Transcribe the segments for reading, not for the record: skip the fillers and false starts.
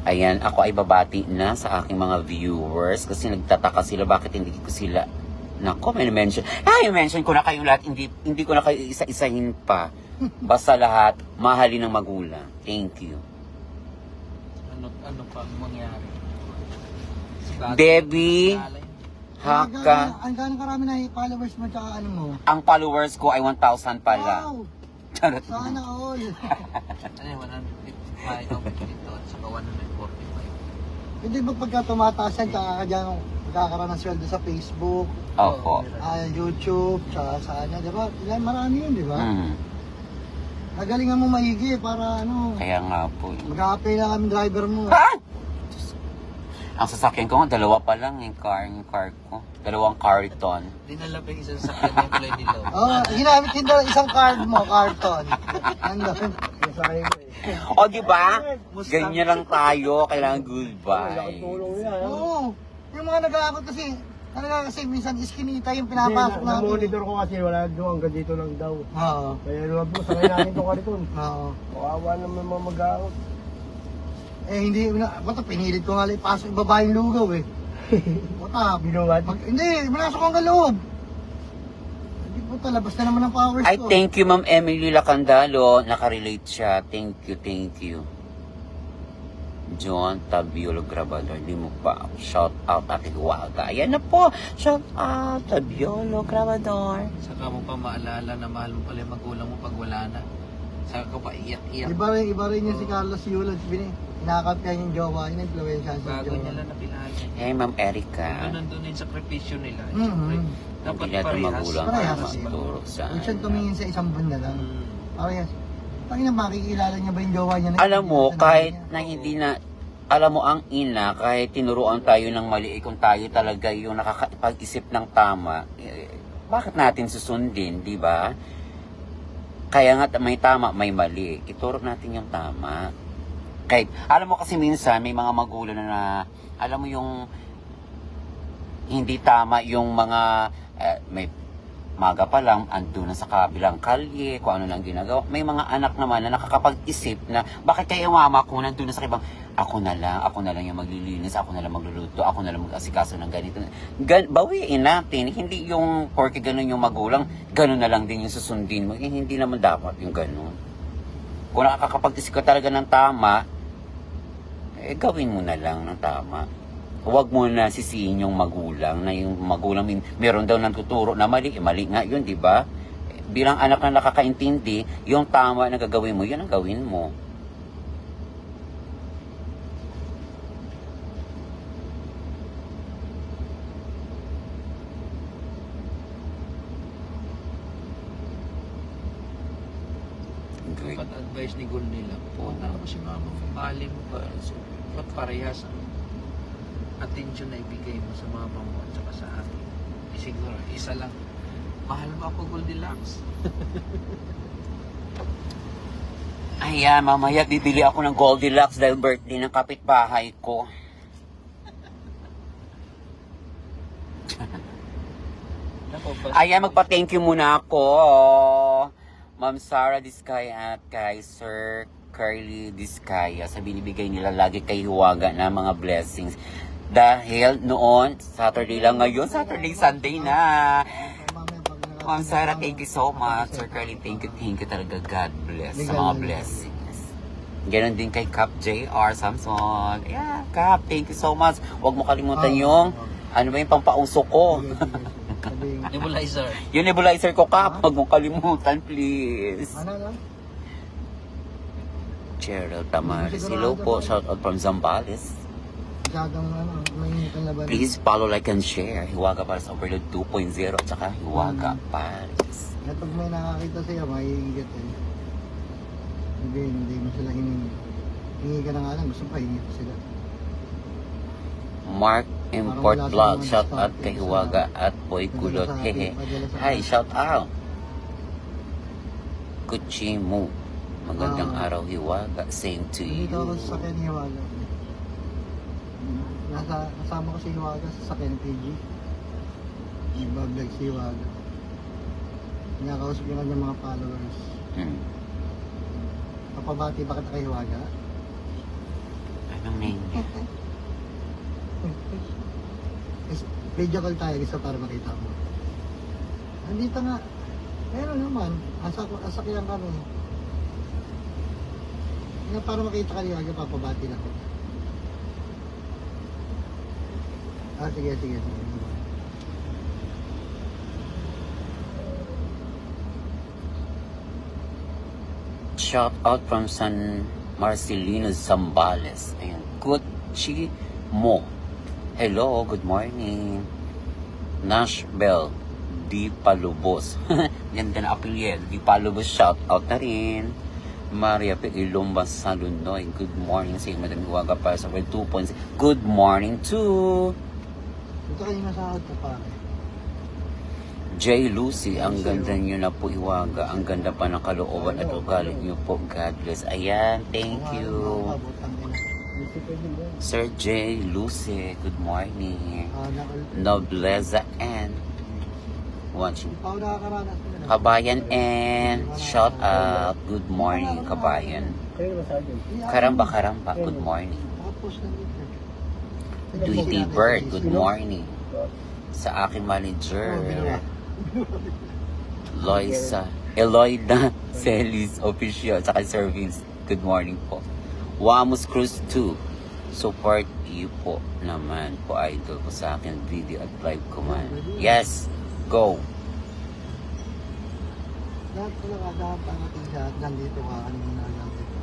Ayan, ako ay babati na sa aking mga viewers kasi nagtataka sila bakit hindi ko sila. Nako, may mention. I-mention ko na kayong lahat, hindi ko na kayo isa-isahin pa. Basta lahat, mahalin ng magulang. Thank you. Ano pa mangyari? Debbie, Haka. Ang gano'ng karami na followers mo tsaka ano mo? Ang followers ko ay 1,000 pala. Wow! Charot. Sana all! Ano yung 155 dito at saka 145. Hindi ba pagka tumataas yan, tsaka ka dyan magkakaroon ng sweldo sa Facebook, Opo. YouTube, tsaka sa ano, di ba? Marami yun, di ba? Mm. Nagalingan mo maigi para ano, Kaya nga po. mag-a-apply na kami driver mo. Ah! Ang sasakyan ko nga, dalawa pa lang yung car ko. Dalawang carton. Dinala pa yung isang sakyan ng play dito. Oo, ginamit din daw isang card mo, carton. Nandun. Sakay mo eh. O, di ba? Ganyan lang tayo. Kailangan goodbye. Oo, yung mga nag-aakot kasi, talaga kasi minsan iskinita yung pinapasok natin. Na-monitor ko kasi wala doon, hanggang dito lang daw. Oo. Kaya lumab mo, sakay natin itong kariton. Oo. Kawawa naman mga mag-aakot. Eh hindi, bata pinilit ko nga lang ipasok yung babaeng lugaw eh. Bata, Binuwad? hindi, manasok ko ang loob. Hindi po talabas na naman ang powers Ay, ko. thank you, Ma'am Emily Lacandalo. Nakarelate siya. Thank you. John Tabiolo Grabador. Hindi mo pa shout out Ate Huwaga. Ayan na po. Shout out Tabiolo Grabador. Saka mo pa maalala na mahal mo pala yung magulang mo pag wala na. Saka ka pa iyak-iyak. Iba rin yung si Carlos Yulod. Inakap niya yung jowa, in-influensya sa Bago jowa. niya lang napilhan. Hey, Ma'am Erica. Nandun yung sakripisyo nila. Mhm. Siyempre, Hindi dapat natin parehas. magulang Parehas. para magturo sa Huwag siyang tumingin sa isang buwan na lang. Mm. Parehas. Pangina, makikilala niya ba yung jowa niya? Alam mo, Sa kahit nanay na niya? hindi na, alam mo, ang ina, kahit tinuruan tayo ng mali, kung tayo talaga yung nakakapag-isip ng tama, bakit natin susundin, di ba? Kaya nga may tama, may mali. Ituro natin yung tama. Kahit, alam mo kasi minsan, may mga magulang na, alam mo yung, hindi tama yung mga, may maga pa lang, ando na sa kabilang kalye, kung ano lang ginagawa. May mga anak naman na nakakapag-isip na, bakit kaya mama ko nandun na sa ibang, ako na lang yung maglilinis, ako na lang magluluto, ako na lang mag-asikaso ng ganito. Bawiin natin, hindi yung porke ganun yung magulang, ganun na lang din yung susundin mo. Hindi naman dapat yung ganun. Kung nakakapag-isip ka talaga ng tama, gawin mo na lang ng tama. Huwag mo na sisihin yung magulang, na yung magulang meron daw nang tuturo na mali, mali nga yun, di ba? Bilang anak na nakakaintindi, yung tama na gagawin mo, yun ang gawin mo. Great. Dapat advice ni Gul nila. Punta mo si mama mo. Mahalin mo pa. So, ba't parehas ang attention na ibigay mo sa mama mo at saka sa akin? Siguro, isa lang. Mahal mo ako, Goldilocks. Ayan, mamaya bibili ako ng Goldilocks dahil birthday ng kapitbahay ko. Ayan, magpa-thank you muna ako. Ma'am Sara Diskaya at kay Sir Carly Diskaya sa binibigay nila lagi kay Huwaga na mga blessings. Dahil noon, Saturday lang ngayon, Saturday, Sunday na. Ma'am Sara, thank you so much. Sir Carly, thank you talaga. God bless sa mga blessings. Ganon din kay Cap JR Samson. Yeah, Cap, thank you so much. Huwag mo kalimutan yung, ano ba yung pampauso ko. Nebulizer. Yung nebulizer ko, Cap, huwag mo kalimutan, please. Ano? Cheryl Tamaris. Hello po, shout out from Zambales. Masyadong mainit ang laban. Please follow, like, and share. Hiwaga Paris Overload 2.0 at saka Hiwaga Paris. At pag may nakakita sa'yo, maiinggit eh. Hindi mo sila hiningi. Hingi ka na nga lang, gusto pa hingi pa sila. Mark Import Vlog, shout out kay Hiwaga at Boy Kulot. Hehe. Hi, shout out. Kuchimu. Magandang araw, Hiwaga. Same to you. Dito ako sa sakyan ni Hiwaga. Kasama ko si Hiwaga sa sakyan ni PG. Nagbablog si Hiwaga. Pinakausap yung kanyang mga followers. Hmm. Papabati ba kita kay Hiwaga? Anong name niya? Video call tayo isa para makita mo. Nandito nga. Meron naman. Asakyan kami. Nga para makita ka niya, papabati lang ko. Sige. Shout out from San Marcelino Zambales. Ayan. Gucci Mo. Hello, good morning. Nash Bell. Di Palubos. Ganda na apelyido. Di Palubos, shout out na rin. Maria P. Ilomba Salunoy. Good morning sa Madam Iwaga para sa 2.6. Good morning to Ito kayo nasahod ko pare. J. Lucy. Ang ganda nyo na po, Iwaga. Ang ganda pa ng kalooban at ugali nyo po. God bless. Ayan, thank you. Sir J. Lucy, good morning. Nobleza and watching. Hindi pa ako nakakaranas nila. Kabayan and shout out. Good morning, Kabayan. Kayo naman Sergeant. Karamba, good morning. Tapos na dito. Tweety Bird, good morning. Sa aking manager, Loisa, Eloida Celis Official, saka Sir Vince, good morning po. Wamos Cruz 2, support you po naman po, idol po sa akin video at live ko man. Yes, go! Lahat ko lang adahan pa natin siya at nandito ka. Ano mo na lang dito.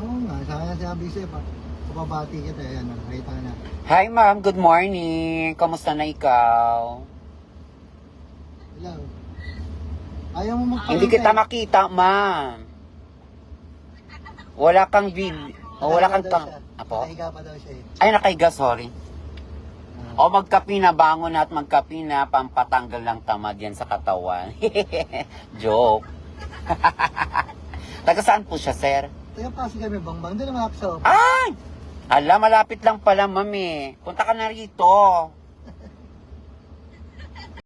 Oo nga, sana si Abisip ha. Kapabati kita, ayan, nakita na. Hi ma'am, good morning. Kamusta na ikaw? Hello. Ayaw mo magpakita. Hindi kita makita, ma'am. Wala kang video. O, wala kang pang... Apo? Nakahiga pa daw siya eh. Ay, nakahiga, sorry. O, magkapi na, bangon na at magkapi na, pampatanggal ng tamad yan sa katawan. Joke. Taga saan po siya, sir? Taga Pasig kami, Bangbang. Doon naman ako sa office. Ay! Ala, malapit lang pala, ma'am eh. Punta ka na rito.